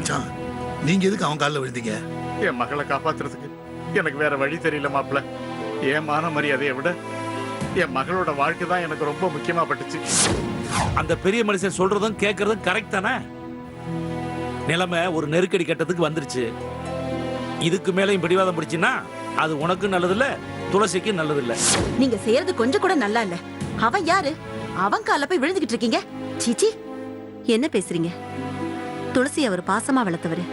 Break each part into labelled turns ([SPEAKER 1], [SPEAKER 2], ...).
[SPEAKER 1] மச்சான், நீங்க எதுக்கு அவன் காலில் விழுந்தீங்க?
[SPEAKER 2] என் மகளை காப்பாத்துறதுக்கு எனக்கு வேற வழி தெரியல மாப்பிள்ள. என் மான மரியாதையை விட என் மகளோட வாழ்க்கை தான் எனக்கு ரொம்ப முக்கியமா பட்டுச்சு.
[SPEAKER 3] அந்த பெரிய மனுஷன் சொல்றதும் கேட்கறதும் கரெக்ட் தானே? நிலைமை ஒரு நெருக்கடி கட்டத்துக்கு வந்துருச்சு. இதுக்கு மேலையும் பிடிவாதம் பிடிச்சுன்னா அது உனக்கும் நல்லதில்ல, துளசிக்கும் நல்லதில்ல.
[SPEAKER 4] நீங்க செய்யறது கொஞ்சம் கூட நல்லா இல்ல. அவன் யாரு? அவன் கால போய் விழுந்துகிட்டு இருக்கீங்க. சீச்சி, என்ன பேசுறீங்க? துளசி அவர் பாசமா வளர்த்தவரு.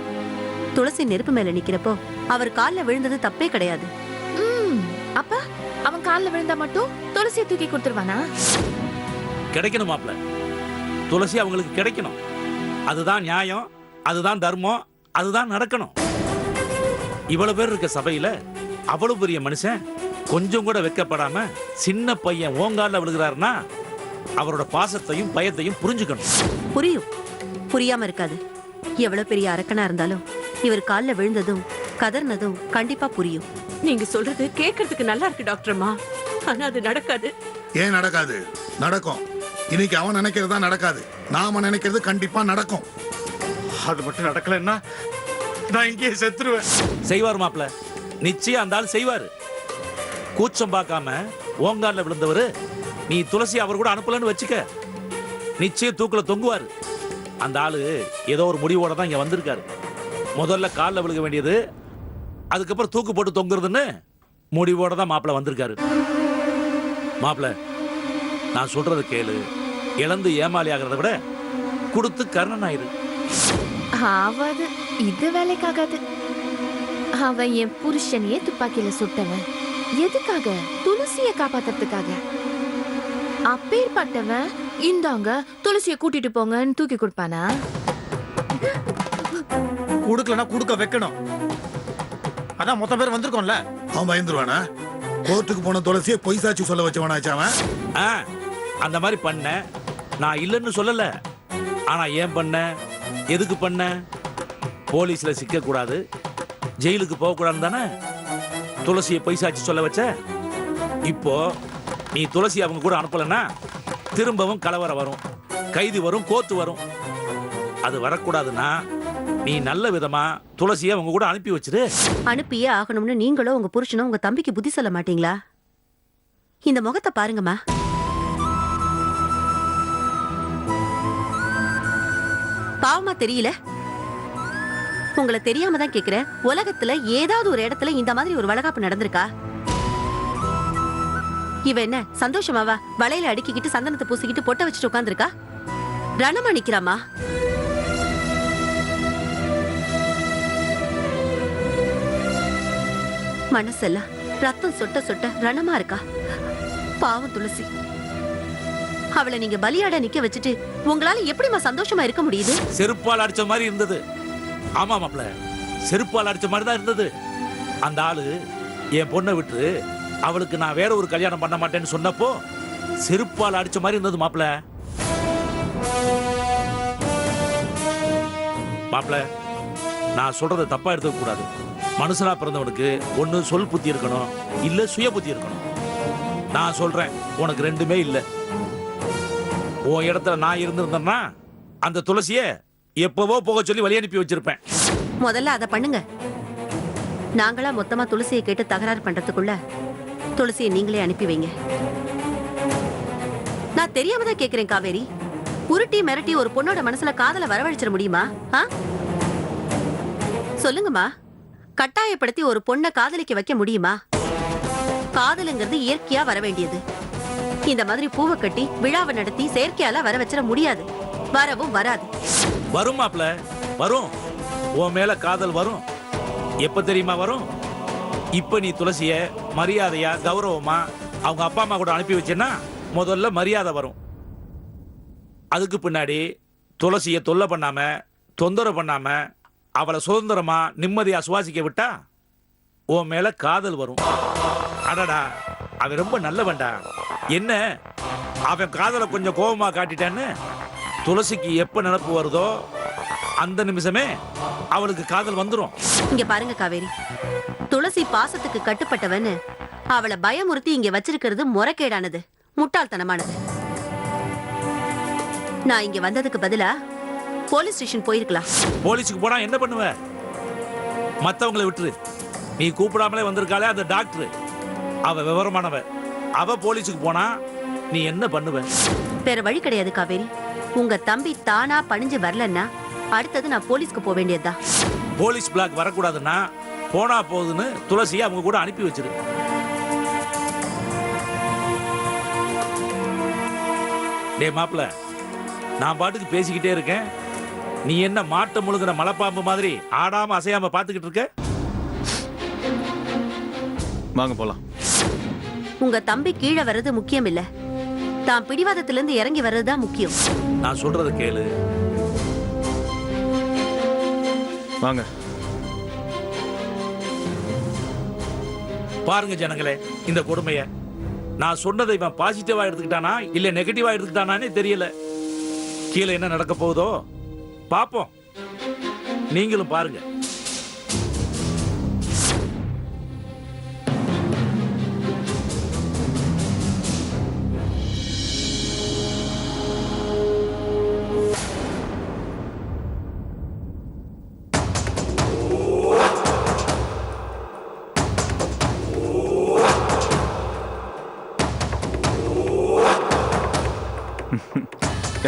[SPEAKER 4] துளசி நெருப்பு மேல நிக்கிறப்போ அவர் கால்ல விழுந்தது தப்பே கிடையாது.
[SPEAKER 5] அப்ப அவன் கால்ல விழுந்தா மட்டும் துளசியை தூக்கி கொடுத்துருவானா?
[SPEAKER 3] கிடைக்கணும் மாப்ள, துளசி அவங்களுக்கு கிடைக்கணும். அதுதான் நியாயம், அதுதான் தர்மம், அதுதான் நடக்கணும். இவ்வளவு பேர் இருக்க சபையில அவ்வளவு பெரிய மனுஷன் கொஞ்சம் கூட வெக்கப்படாம சின்ன பையன் ஓங்கால விழுகிறாருன்னா அவரோட பாசத்தையும் பயத்தையும் புரிஞ்சுக்கணும்.
[SPEAKER 4] புரியும், புரியாம இருக்காது. எவ்வளவு பெரிய அரக்கனா இருந்தாலும் இவர் கால்ல விழுந்ததும் கதர்னதும் கண்டிப்பா புரியும்.
[SPEAKER 6] நீங்க சொல்றது கேட்கறதுக்கு நல்லா இருக்கு டாக்டர்மா, ஆனா அது நடக்காது.
[SPEAKER 1] ஏன் நடக்காது? நடக்கும். இன்னைக்கு அவன் நினைக்கிறதா நடக்காது, நாம நினைக்கிறது கண்டிப்பா நடக்கும்.
[SPEAKER 2] அது மட்டும் நடக்கலன்னா நான் இங்கேயே செத்துருவேன்.
[SPEAKER 3] செய்வார் மாப்ள, நிச்சயம் அந்த ஆள் செய்வாரு. கூச்சம் பார்க்காம ஓங்கால விழுந்தவரு நீ துளசி அவர் கூட அனுப்பலன்னு வச்சுக்க, நிச்சயம் தூக்குல தொங்குவாரு. அந்த ஆளு ஏதோ ஒரு முடிவோட தான் இங்க வந்திருக்காரு. முதல்ல காலில் விழுக வேண்டியது, அதுக்கப்புறம் தூக்கு போட்டு தொங்குறதுன்னு முடிவோட தான் மாப்பிள்ள வந்திருக்காரு. மாப்பிள்ள, நான் சொல்றதை கேளு. இழந்து ஏமாளி ஆகிறத விட கொடுத்து கர்ணன் ஆயிரு.
[SPEAKER 5] ஆவாது, இது வேலைக்காகாது. அவன் என் புருஷனையே துப்பாக்கியில சுட்டவன். எதுக்காக? துளசியை காப்பாத்துறதுக்காக. அப்பேற்பட்டவன் இந்தாங்க துளசியை கூட்டிட்டு போங்கன்னு தூக்கி கொடுப்பானா?
[SPEAKER 7] கொடுக்கலனா கொடுக்க வைக்கணும். அதான் மொத்த பேர் வந்திருக்கோம்ல.
[SPEAKER 1] அவன் பயந்துருவானா? கோர்ட்டுக்கு போன துளசியை பொய் சாட்சி சொல்ல வச்சவனாச்சு அவன்.
[SPEAKER 3] அந்த மாதிரி பண்ண நான் இல்லைன்னு சொல்லல. ஆனா ஏன் பண்ண, எதுக்கு பண்ண? போலீஸ்ல சிக்க கூடாது, ஜெயிலுக்கு போக கூடாது தானே துளசியை பொய் சாட்சி சொல்ல வச்ச. இப்போ நீ துளசி அவங்க கூட அனுப்பலன்னா திரும்பவும் கலவரம் வரும், கைது வரும், கோர்ட்டு வரும். அது வரக்கூடாதுன்னா நீ நல்ல விதமா துளசியை அவங்க கூட அனுப்பி வச்சிரு.
[SPEAKER 4] அனுப்பியே ஆகணும்னு நீங்களும் உங்க புருஷனும் உங்க தம்பிக்கு புத்தி சொல்ல மாட்டீங்களா? இந்த முகத்தை பாருங்கம்மா. பாவமா தெரியல? உங்களை தெரியாம தான் கேக்குறேன். உலகத்துல ஏதாவது ஒரு இடத்துல இந்த மாதிரி ஒரு வளகாப்பு நடந்திருக்கா? இவ என்ன சந்தோஷமாவா வளையல அடுக்கிக்கிட்டு சந்தனத்தை பூசிக்கிட்டு பொட்ட வச்சுட்டு உட்கார்ந்திருக்கா? ரணமா நிக்கிறாமா? மனசெல்லாம் ரத்தம் சொட்ட சொட்ட ரணமா இருக்கா? பாவம் துளசி. அவளை நீங்க பலியாட நிக்க வச்சுட்டு உங்களால எப்படிமா சந்தோஷமா இருக்க முடியுது?
[SPEAKER 3] செருப்பால் அடிச்ச மாதிரி இருந்தது. ஆமா மாப்ள, செருப்பால் அடிச்ச மாதிரி தான் இருந்தது. அந்த ஆளு என் பொண்ணை விட்டு அவளுக்கு நான் வேற ஒரு கல்யாணம் பண்ண மாட்டேன்னு சொன்னப்போ செருப்பால் அடிச்ச மாதிரி இருந்தது மாப்ள. மாப்ள, நான் சொல்றதை தப்பா எடுத்துக்க கூடாது. மனுஷனா பிறந்தவனுக்கு ஒண்ணு சொல் புத்தி இருக்கணும், இல்ல சுய புத்தி இருக்கணும். நான் சொல்றேன், உனக்கு ரெண்டுமே இல்ல. உன் இடத்துல நான் இருந்திருந்தேன்னா அந்த துளசிய எப்பவோ போக சொல்லி வழி அனுப்பி வச்சிருப்பேன்.
[SPEAKER 4] முதல்ல அதை பண்ணுங்க. நாங்களா மொத்தமா துளசியை கேட்டு தகராறு பண்றதுக்குள்ள துளசியை நீங்களே அனுப்பி வைங்க. நான் தெரியாம தான் கேக்குறேன் காவேரி. உருட்டி மிரட்டி ஒரு பொண்ணோட மனசுல காதல வரவழைச்சிட முடியுமா? சொல்லுங்கம்மா. கட்டாயப்படுத்தி ஒரு பொண்ணை காதலிக்க வைக்க முடியுமா? காதலுங்கிறது இயற்கையா வர வேண்டியது. இந்த மாதிரி பூவை கட்டி விழாவை நடத்தி செயற்கையால வர வச்சிட முடியாது. வரவும் வராது.
[SPEAKER 3] வரும் மாப்ள, வரும். உன் மேல காதல் வரும். எப்ப தெரியுமா வரும்? இப்ப நீ துளசிய மரியாதையா கௌரவமா அவங்க அப்பா அம்மா கூட அனுப்பி வச்சேன்னா முதல்ல மரியாதை வரும். அதுக்கு பின்னாடி துளசிய தொல்லை பண்ணாம தொந்தரவு பண்ணாம அவளை சுதந்திரமா நிம்மதியா சுவாசிக்க விட்டா உன் மேல காதல் வரும். அடடா, அவன் ரொம்ப நல்லவன்டா. என்ன அவன் காதலை கொஞ்சம் கோபமா காட்டிட்டான்னு துளசிக்கு எப்ப நினப்பு வருதோ அந்த நிமிஷமே அவளுக்கு காதல் வந்துரும்.
[SPEAKER 4] இங்க பாருங்க காவேரி, துளசி பாசத்துக்கு கட்டுப்பட்டவன்னு அவளை பயமுறுத்தி இங்க வச்சிருக்கிறது முறைகேடானது, முட்டாள்தனமானது. நான் இங்க வந்ததுக்கு பதிலா போலீஸ் ஸ்டேஷன் போயிருக்கலாம்.
[SPEAKER 3] போலீஸுக்கு போனா என்ன பண்ணுவ? மத்தவங்களை விட்டுரு. நீ கூப்பிடாமலே வந்திருக்காளே அந்த டாக்டர், அவ விவரமானவ. அவ போலீஸுக்கு போனா நீ என்ன பண்ணுவ?
[SPEAKER 4] வேற வழி கிடையாது காவேரி. உங்க தம்பி தானா பணிஞ்சு வரலன்னா அடுத்தது நான் போலீஸ்க்கு போக வேண்டியதுதான்.
[SPEAKER 3] போலீஸ் பிளாக் வரக்கூடாதுன்னா போனா போகுதுன்னு துளசியை அவங்க கூட அனுப்பி வச்சிரு. டே மாப்பிள்ள, நான் பாட்டுக்கு பேசிக்கிட்டே இருக்கேன், நீ என்ன மாட்ட முழுகிற மலைப்பாம்பு மாதிரி ஆடாம அசையாம பாத்துக்கிட்டு இருக்க?
[SPEAKER 8] வாங்க போலாம்.
[SPEAKER 4] உங்க தம்பி கீழே வர்றது முக்கியம் இல்ல, தான் பிடிவாதத்திலிருந்து இறங்கி வர்றதுதான் முக்கியம்.
[SPEAKER 3] நான் சொல்றத கேளு.
[SPEAKER 8] வாங்க.
[SPEAKER 3] பாருங்க ஜனங்களே இந்த கொடுமைய. நான் சொன்னதை இவன் பாசிட்டிவா எடுத்துக்கிட்டானா இல்ல நெகட்டிவா எடுத்துக்கிட்டானே தெரியல. கீழே என்ன நடக்க போகுதோ பாப்போம், நீங்களும் பாருங்க.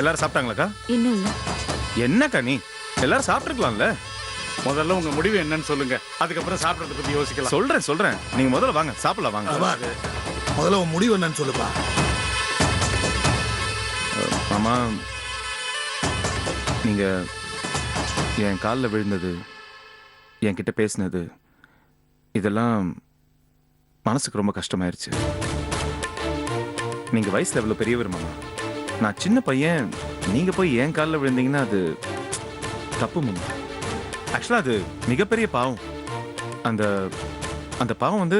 [SPEAKER 8] எல்லாரும் சாப்பிட்டாங்களாக்கா?
[SPEAKER 5] இன்னும் இல்ல.
[SPEAKER 8] என்னக்கா நீ எல்லாரும் சாப்பிட்டுருக்கலாம்ல?
[SPEAKER 2] முதல்ல உங்க முடிவு என்னன்னு சொல்லுங்க, அதுக்கப்புறம் சாப்பிடறத பத்தி யோசிக்கலாம்.
[SPEAKER 8] சொல்றேன். நீங்க முதல்ல வாங்க, சாப்பிடலாம் வாங்க.
[SPEAKER 1] அப்பா, முதல்ல உன் முடிவு என்னன்னு சொல்லுப்பா.
[SPEAKER 8] மாமா, நீங்க என் காலில் விழுந்தது, என்கிட்ட பேசினது, இதெல்லாம் மனசுக்கு ரொம்ப கஷ்டமாயிருச்சு. நீங்க வயசுல எவ்வளவு பெரியவர் மாமா, நான் சின்ன பையன். நீங்க போய் என் காலில் விழுந்தீங்கன்னா அது தப்பு மாமா. ஆக்சுவலா அது மிகப்பெரிய பாவம். அந்த அந்த பாவம் வந்து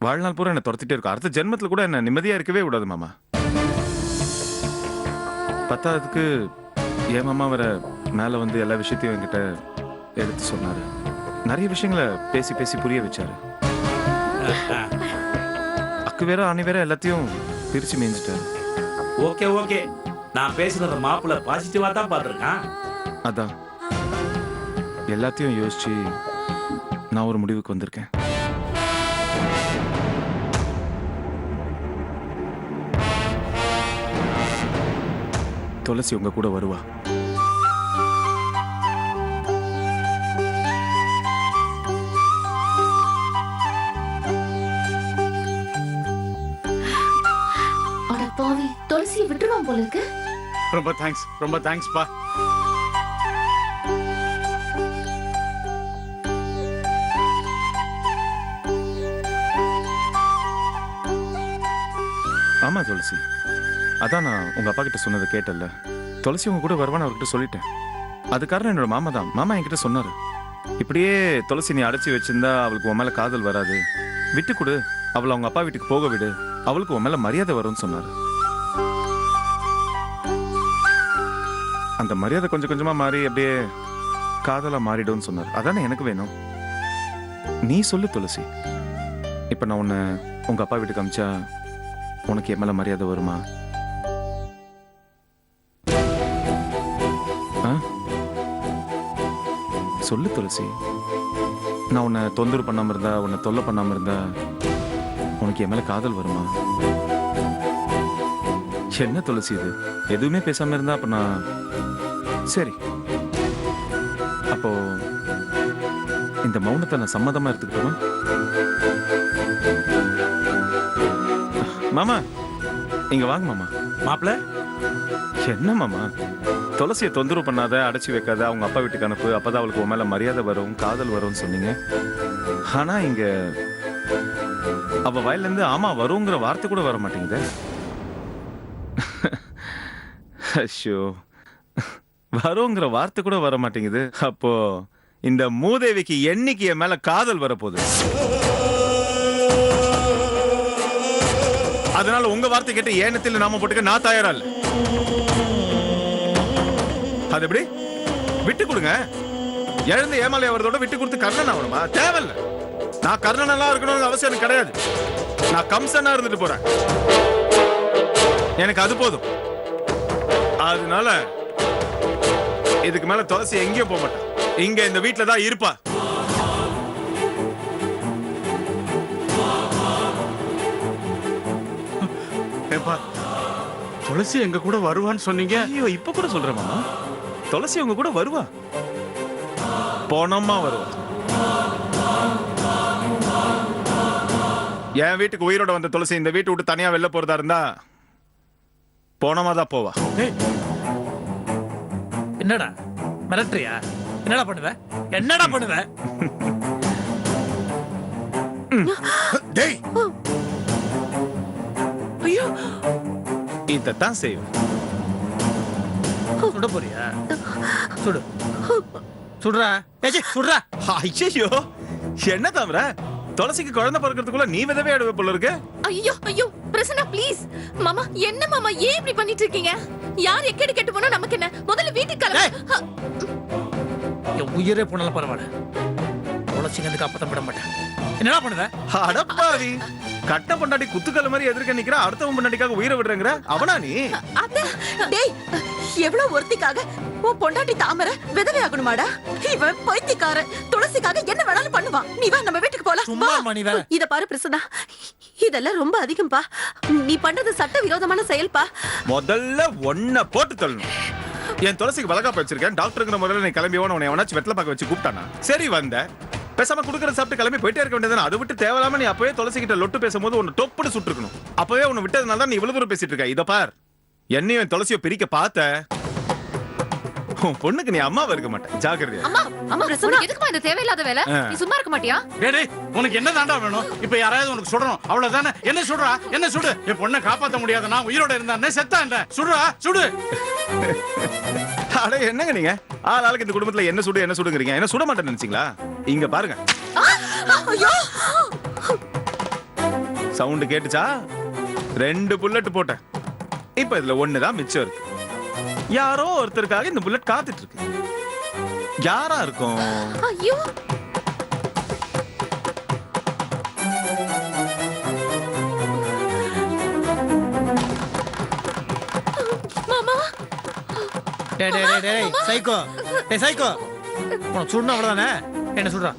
[SPEAKER 8] வாழ்நாள் பூரா என்னை துரத்திட்டே இருக்கும். அடுத்த ஜென்மத்தில் கூட என்ன நிம்மதியா இருக்கவே விடாது மாமா. பத்தாவதுக்கு என் மாமா வர மேல வந்து எல்லா விஷயத்தையும் என்கிட்ட எடுத்து சொன்னாரு. நிறைய விஷயங்களை பேசி பேசி புரிய வச்சாரு. அக்கு வேற அணி வேற எல்லாத்தையும் பிரிச்சு மேய்ஞ்சிட்டாரு.
[SPEAKER 3] ஓகே, நான் பேசுனத மாப்பிள்ள பாசிட்டிவா தான் பாத்துருக்கான்.
[SPEAKER 8] அதான் எல்லாத்தையும் யோசிச்சு நான் ஒரு முடிவுக்கு வந்திருக்கேன். துளசி உங்க கூட வருவா.
[SPEAKER 5] அட பாவி, துளசியை விட்டுருவான் போல இருக்கு.
[SPEAKER 2] ரொம்ப தேங்க்ஸ்ப்பா.
[SPEAKER 8] ஆமா துளசி, அதான் நான் உங்க அப்பா கிட்ட சொன்னதை கேட்டல. துளசி உங்க கூட வருவான்னு அவர்கிட்ட சொல்லிட்டேன். அது காரணம் என்னோட மாமா தான். மாமா என்கிட்ட சொன்னாரு, இப்படியே துளசி நீ அடைச்சி வச்சிருந்தா அவளுக்கு உன் மேல காதல் வராது, விட்டு கொடு, அவளை அவங்க அப்பா வீட்டுக்கு போக விடு, அவளுக்கு உன் மேல மரியாதை வரும்னு சொன்னாரு. அந்த மரியாதை கொஞ்சம் கொஞ்சமா மாறி அப்படியே காதலா மாறிடும்னு சொன்னார். அதானே எனக்கு வேணும். நீ சொல்லு துளசி, இப்ப நான் உன்னை உங்க அப்பா வீட்டுக்கு அமிச்சா உனக்கு என் மேல மரியாதை வருமா? சொல்லு துளசி. நான் உன்னை தொந்தரவு பண்ணாம இருந்தா, உன்னை தொல்லை பண்ணாம இருந்தா உனக்கு என் மேல காதல் வருமா? என்ன துளசி இது, எதுவுமே பேசாம இருந்தா அப்ப நான் சரி. அப்போ இந்த மௌனத்தை நான் சம்மதமா எடுத்துக்கிட்டோமா? மாமா இங்க வாங்க மாமா.
[SPEAKER 3] மாப்பிள்ள
[SPEAKER 8] என்ன மாமா, துளசியை தொந்தரவு பண்ணாத, அடைச்சி வைக்காத, அவங்க அப்பா வீட்டுக்கு அனுப்பு, அப்பதான் அவளுக்கு உன் மேல மரியாதை வரும், காதல் வரும்னு சொன்னீங்க. ஆனா இங்க அவ வாயில இருந்து ஆமா வருங்கிற வார்த்தை கூட வர மாட்டேங்குது. ஐயோ, வருங்கிற வார்த்தை கூட வர மாட்டேங்குது. அப்போ இந்த மூதேவிக்கு என்னைக்கு என் மேல காதல் வரப்போகுது? அதனால உங்க வார்த்தை கேட்டு ஏனத்தில் நாம போட்டுக்க நான் தயாரா இல்ல. அது எப்படி? விட்டு கொடுங்க. எழுந்து ஏமாலையா வரதோட விட்டு கொடுத்து கர்ணன் ஆகணுமா? தேவையில்ல. நான் கர்ணனெல்லாம் இருக்கணும்னு அவசியம் எனக்கு கிடையாது. நான் கம்சனா இருந்துட்டு போறேன், எனக்கு அது போதும். அதனால இதுக்கு மேல துளசி எங்கேயும் போக மாட்டா. இங்க இந்த வீட்டுல தான் இருப்பா.
[SPEAKER 2] ஏப்பா துளசி எங்க கூட வருவான்னு சொன்னீங்க.
[SPEAKER 8] ஐயோ இப்ப கூட சொல்றேன் மாமா, துளசி உங்க கூட வருவா. போனமா வருவா. என் வீட்டுக்கு உயிரோட வந்த துளசி இந்த வீட்டை விட்டு தனியா வெளில போறதா இருந்தா போனமா தான் போவா.
[SPEAKER 7] என்னடா மிரட்டுறியா? என்னடா பண்ணுவ? என்னடா பண்ணுவ?
[SPEAKER 1] டேய்
[SPEAKER 6] ஐயோ
[SPEAKER 8] இதான் செய்வேன்.
[SPEAKER 7] சுட போறியா? சுடு சுடுறா. ஏச்சி சுடுறா.
[SPEAKER 8] ஐயோ என்ன தவிர துளசிக்கு குழந்தை பிறக்கிறதுக்குள்ள நீ விதவே அடுவே போல இருக்கு.
[SPEAKER 5] ஐயோ ஐயோ பிரசன்னா ப்ளீஸ். மாமா என்ன மாமா ஏன் இப்படி பண்ணிட்டு இருக்கீங்க? யார் எக்கேடு கெட்டு போனா நமக்கு என்ன? முதல்ல வீட்டுக்கு கிளம்பு.
[SPEAKER 7] என் உயிரே போனாலும் பரவாயில்ல, துளசிங்க காப்பாற்ற விட மாட்டேன். என்னடா பண்ணுவ?
[SPEAKER 8] அடப்பாவி, கட்ட பொண்டாட்டி குத்துக்கல்ல மாதிரி எதிர்க்க நிக்கிற, அடுத்தவன் பொண்டாட்டிக்காக உயிரை விடுறேங்கிற அவனா நீ?
[SPEAKER 4] டேய் எவ்வளவு ஒருத்திக்காக உன் பொண்டாட்டி தாமரை விதவை ஆகணுமாடா? இவன் பைத்தியக்காரன். துளசிக்காக என்ன வேணாலும் பண்ணுவான். நீ வா நம்ம வீட்டுக்கு போலாம்.
[SPEAKER 7] சும்மா மணி வேற.
[SPEAKER 4] இத பாரு பிரசன்னா, இதெல்லாம் ரொம்ப அதிகம்பா. நீ பண்றது சட்ட விரோதமான செயல்பா.
[SPEAKER 8] முதல்ல ஒன்ன போட்டு தள்ளணும். என் துளசிக்கு வளகாப்பு வச்சிருக்கேன், டாக்டருங்கிற முறையில நீ கிளம்பி உன்னை எவனாச்சும் வெத்தலை பார்க்க வச்சு கூப்பிட்டானா? சரி வந்த பேசாம குடுக்கற சாப்பிட்டு கிளம்பி போயிட்டே இருக்க வேண்டியது. அதை விட்டு தேவையில்லாம நீ அப்பவே துளசி கிட்ட லொட்டு பேசும்போது உன்னை தொப்புடு சுட்டுருக்கணும். அப்பவே உன்னை விட்டதுனால தான் நீ இவ்வளவு தூரம் பேசிட்டு இருக்க. இத பார், என்னையும் துளசியை பிரிக்க பார்த்த உன் பொண்ணுக்கு நீ அம்மாவா இருக்க மாட்டேன். ஜாக்கிரதையா.
[SPEAKER 5] அம்மா அம்மா பிரசன்னா எதுக்குமா இந்த தேவையில்லாத வேலை? நீ சும்மா இருக்க மாட்டியா?
[SPEAKER 2] டேய் உனக்கு என்ன தாண்டா வேணும்? இப்ப யாராவது உனக்கு சுடணும் அவ்வளவுதானே. என்ன சுடுறா? என்ன சுடு. என் பொண்ணை காப்பாத்த முடியாது. நான் உயிரோட இருந்தானே செத்தா என்ன? சுடுறா சுடு.
[SPEAKER 8] அட என்னங்க நீங்க ஆளாளுக்கு இந்த குடும்பத்துல என்ன சுடு என்ன சுடுங்கறீங்க? என்ன சுட மாட்டேன்னு நினைச்சீங்களா? இங்க பாருங்க. சவுண்ட் கேட்டுச்சா? 2 புல்லட் போட்டேன். இப்ப இதுல 1 தான் மிச்சம் இருக்கு. யாரோ ஒருத்தருக்காக இந்த புல்லட் காத்துட்டு இருக்கு. யாரா இருக்கும்?
[SPEAKER 5] ஐயோ மாமா.
[SPEAKER 7] டேய் டேய் டேய் டேய் சைக்கோ. டேய் சைக்கோ. உனக்கு சுடணும் அவ்வளவுதானே? என்ன சுடுறா?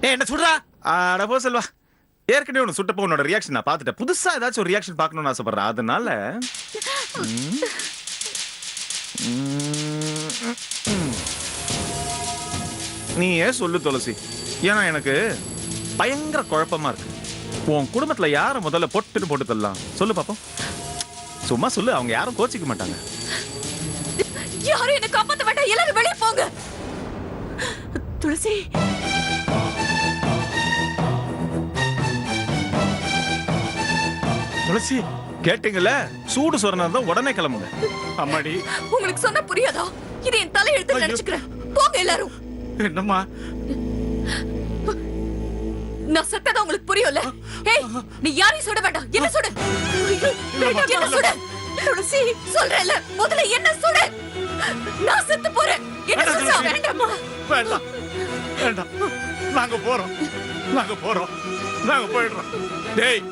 [SPEAKER 7] டேய் என்ன சுடுறா?
[SPEAKER 8] அட போ செல்வா, ஏற்கனவே உனக்கு சுட்டப்போ உன்னோட ரியாக்ஷன் நான் பார்த்துட்டேன். புதுசா ஏதாச்சும் ஒரு ரியாக்ஷன் பார்க்கணும்னு ஆசைப்படுறேன். அதனால நீ ஏன் சொல்லு துளசி. ஏன்னா எனக்கு பயங்கர குழப்பமா இருக்கு. உன் குடும்பத்துல யார முதல்ல பொட்டுன்னு போட்டு தரலாம் சொல்லு பாப்போம். சும்மா சொல்லு, அவங்க யாரும் கோச்சிக்க மாட்டாங்க.
[SPEAKER 5] யாரும் என்ன காப்பாத்த வேண்டாம். எல்லாரும் வெளியே போங்க.
[SPEAKER 6] துளசி
[SPEAKER 2] துளசி
[SPEAKER 8] கேட்டீங்கல்ல, சூடு சொரணா தான் உடனே கிளம்புங்க.
[SPEAKER 2] அம்மாடி
[SPEAKER 5] உங்களுக்கு சொன்னா புரியாதா? இது என் தலை எழுத்து நினைச்சுக்கிறேன். போங்க எல்லாரும்.
[SPEAKER 2] என்னம்மா?
[SPEAKER 5] நான் செத்ததா உங்களுக்கு புரியும்ல? ஏய் நீ யாரையும் சுட வேண்டாம். என்ன சுடு. என்ன சுடு. துளசி சொல்றேன்ல, முதல்ல என்ன சுடு. நான் செத்து போறேன். என்ன சுடு. வேண்டாம்மா.
[SPEAKER 2] வேண்டாம் வேண்டாம். நாங்க போறோம் நாங்க போயிடுறோம். டேய்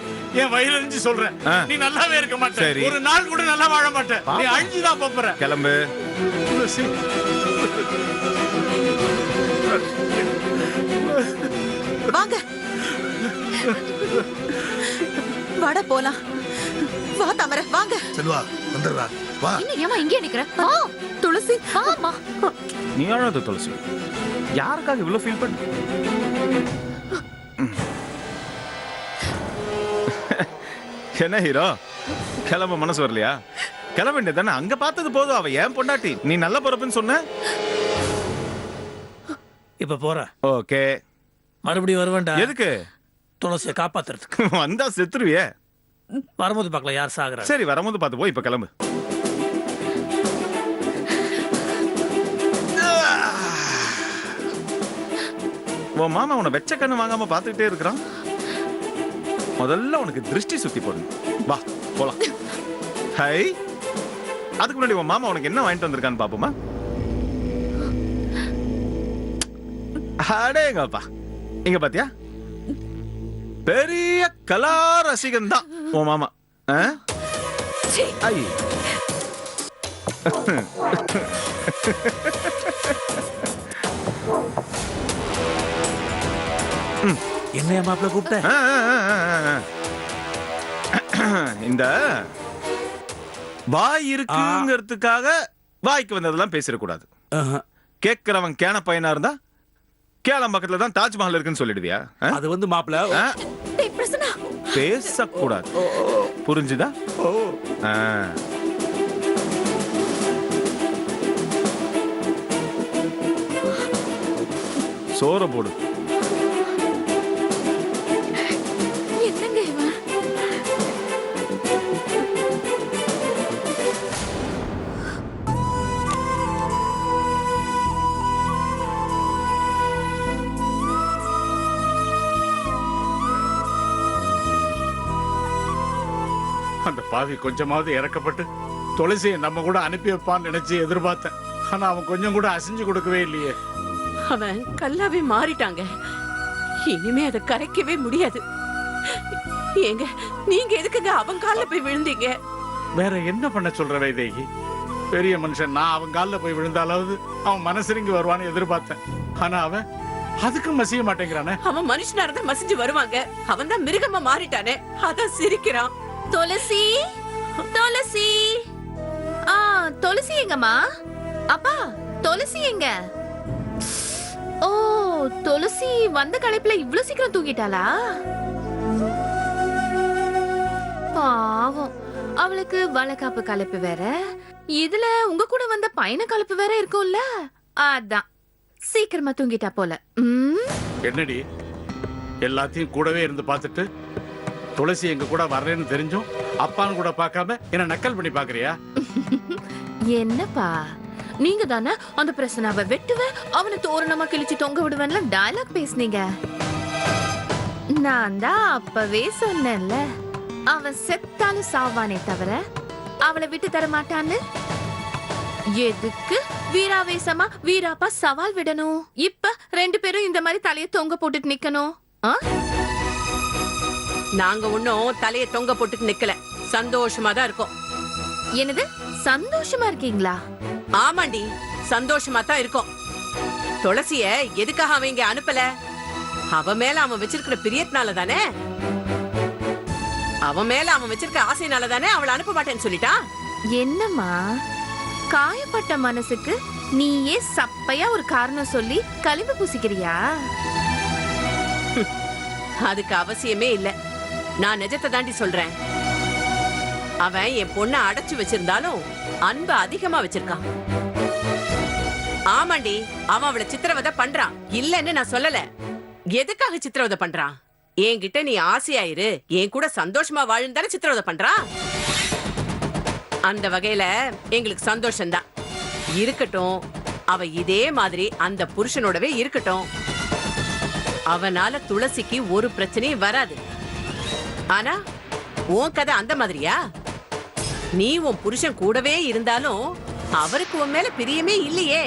[SPEAKER 2] என் வயிறு அழிஞ்சு சொல்றேன், நீ நல்லாவே இருக்க மாட்டே.
[SPEAKER 8] சரி.
[SPEAKER 2] ஒரு நாள் கூட நல்லா வாழ மாட்டேன். நீ அழிஞ்சுதான் போற.
[SPEAKER 8] கிளம்பு.
[SPEAKER 2] துளசி
[SPEAKER 4] வாங்க வாடா போலாம். வா தாமரை வாங்க.
[SPEAKER 1] செல்வா வந்துடுறா வா.
[SPEAKER 5] இன்னும் ஏமா இங்கே நிக்கிற? வா
[SPEAKER 4] துளசி
[SPEAKER 5] வாமா.
[SPEAKER 8] நீ அழாத துளசி. யாருக்காக இவ்வளவு ஃபீல் பண்ண? என்ன ஹீரோ, கிளம்ப மனசு வரலையா? கிளம்ப வேண்டியதானே. அங்க பார்த்தது போதும். அவ ஏன் பொண்டாட்டி, நீ நல்ல பொறுப்புன்னு சொன்ன.
[SPEAKER 7] இப்ப போற.
[SPEAKER 8] ஓகே.
[SPEAKER 7] மறுபடியும் வருவேன்டா.
[SPEAKER 8] எதுக்கு?
[SPEAKER 7] துளசியை காப்பாத்துறதுக்கு.
[SPEAKER 8] வந்தா செத்துருவியே.
[SPEAKER 7] வரும்போது பார்க்கலாம் யார் சாகுறா.
[SPEAKER 8] சரி வரும்போது பார்த்து போ. இப்ப கிளம்பு. உன் மாமா உன்னை வெச்ச கண்ணு வாங்காம பார்த்துக்கிட்டே இருக்கிறான். முதல்ல உனக்கு திருஷ்டி சுத்தி போடணும். வா போலாம். ஹை, அதுக்கு முன்னாடி உன் மாமா உனக்கு என்ன வாங்கிட்டு வந்திருக்கான்னு பாப்போமா? அடேங்கப்பா, இங்க பாத்தியா? பெரிய கலா ரசிகன் தான் உன் மாமா. ஐ
[SPEAKER 3] என்னைய மாப்பிள்ள கூப்பிட்ட?
[SPEAKER 8] ஆ, ஆ, ஆ, ஆ, ஆ. இந்த வாய் இருக்குங்கிறதுக்காக வாய்க்கு வந்ததெல்லாம் பேசிடக்கூடாது.
[SPEAKER 3] ஆஹா.
[SPEAKER 8] கேட்கிறவன் கேன பையனா இருந்தா கேளம் பக்கத்துல தான் தாஜ்மஹால் இருக்குன்னு சொல்லிடுவியா? ஆ?
[SPEAKER 3] அது வந்து மாப்பிள்ள
[SPEAKER 8] ஆ?
[SPEAKER 5] டேய் பிரசன்னா,
[SPEAKER 8] பேசக்கூடாது. புரிஞ்சுதா? ஆ. சோற போடு.
[SPEAKER 5] என்னங்க இவன்?
[SPEAKER 2] அந்த பாவி கொஞ்சமாவது இறக்கப்பட்டு துளசியை நம்ம கூட அனுப்பி வைப்பான்னு நினைச்சு எதிர்பார்த்தேன். ஆனா அவன் கொஞ்சம் கூட அசைஞ்சு கொடுக்கவே இல்லையே.
[SPEAKER 6] அவன் கல்லாவே மாறிட்டாங்க. இனிமே அதை கரைக்கவே முடியாது. ஏங்க, நீங்க எதுக்குங்க அவன் கால்ல போய் விழுந்தீங்க?
[SPEAKER 2] வேற என்ன பண்ண சொல்ற வைதேகி? பெரிய மனுஷன், நான் அவன் காலில் போய் விழுந்தாலாவது அவன் மனசிறங்கி வருவான்னு எதிர்பார்த்தேன். ஆனா அவன் அதுக்கும் மசிய மாட்டேங்கிறானே.
[SPEAKER 6] அவன் மனுஷனா இருந்தா மசிஞ்சு வருவாங்க. அவன் தான் மிருகமா மாறிட்டானே, அதான் சிரிக்கிறான்.
[SPEAKER 5] துளசி, துளசி. துளசி எங்கம்மா? அப்பா, துளசி எங்க? ஓ, துளசி வந்த களைப்புல இவ்வளவு சீக்கிரம் தூங்கிட்டாளா? பாவம், அவளுக்கு வளக்காப்பு களைப்பு வேற, இதுல உங்க கூட வந்த பையன களைப்பு வேற இருக்கும்ல, அதான் சீக்கிரமா தூங்கிட்டா போல.
[SPEAKER 2] என்னடி, எல்லாத்தையும் கூடவே இருந்து பார்த்துட்டு துளசி எங்க கூட வர்றேன்னு தெரிஞ்சும் அப்பான்னு கூட பார்க்காம என்ன நக்கல் பண்ணி பாக்குறியா?
[SPEAKER 5] என்னப்பா, நீங்க தானே அந்த பிரசனாவை வெட்டுவேன், அவனை தோரணமா கிழிச்சு தொங்க விடுவேன்ல டயலாக் பேசுனீங்க. நான் தான் அப்பவே சொன்னேன்ல, அவன் செத்தாலும் சாவானே தவிர அவளை விட்டு தர மாட்டான்னு. எதுக்கு வீராவேசமா வீராப்பா சவால் விடணும்? இப்ப ரெண்டு பேரும் இந்த மாதிரி தலையை தொங்க போட்டுட்டு நிக்கணும்.
[SPEAKER 6] நாங்க ஒன்னும் தலையை தொங்க போட்டுட்டு நிக்கல, சந்தோஷமா தான் இருக்கோம்.
[SPEAKER 5] என்னது, சந்தோஷமா இருக்கீங்களா?
[SPEAKER 6] ஆமாண்டி, சந்தோஷமா தான் இருக்கோம். துளசிய எதுக்காக அவன் இங்க அனுப்பல? அவன் மேல அவன் வச்சிருக்கிற பிரியத்தினால தானே, அவன் மேல அவன் வச்சிருக்க ஆசைனால தானே அவளை அனுப்ப மாட்டேன்னு சொல்லிட்டான்.
[SPEAKER 5] என்னம்மா, காயப்பட்ட மனசுக்கு நீயே சப்பையா ஒரு காரணம் சொல்லி கழிவு பூசிக்கிறியா?
[SPEAKER 6] அதுக்கு அவசியமே இல்ல. நான் நிஜத்தை தாண்டி சொல்றேன். அவன் என் பொண்ணை அடைச்சு வச்சிருந்தாலும் அன்பு அதிகமா வச்சிருக்கான். ஆமாண்டி, அவன் அவளை சித்திரவதை பண்றான், இல்லன்னு நான் சொல்லல. எதுக்காக சித்திரவதை பண்றான்? என்கிட்ட நீ ஆசையாயிரு, என் கூட சந்தோஷமா வாழும் தானே சித்திரவதை பண்றான். அந்த வகையில எங்களுக்கு சந்தோஷம்தான். இருக்கட்டும், அவ இதே மாதிரி அந்த புருஷனோடவே இருக்கட்டும். அவனால துளசிக்கு ஒரு பிரச்சனையும் வராது. ஆனா உன் கதை அந்த மாதிரியா? நீ உன் புருஷன் கூடவே இருந்தாலும் அவருக்கு உன் மேல பிரியமே இல்லையே.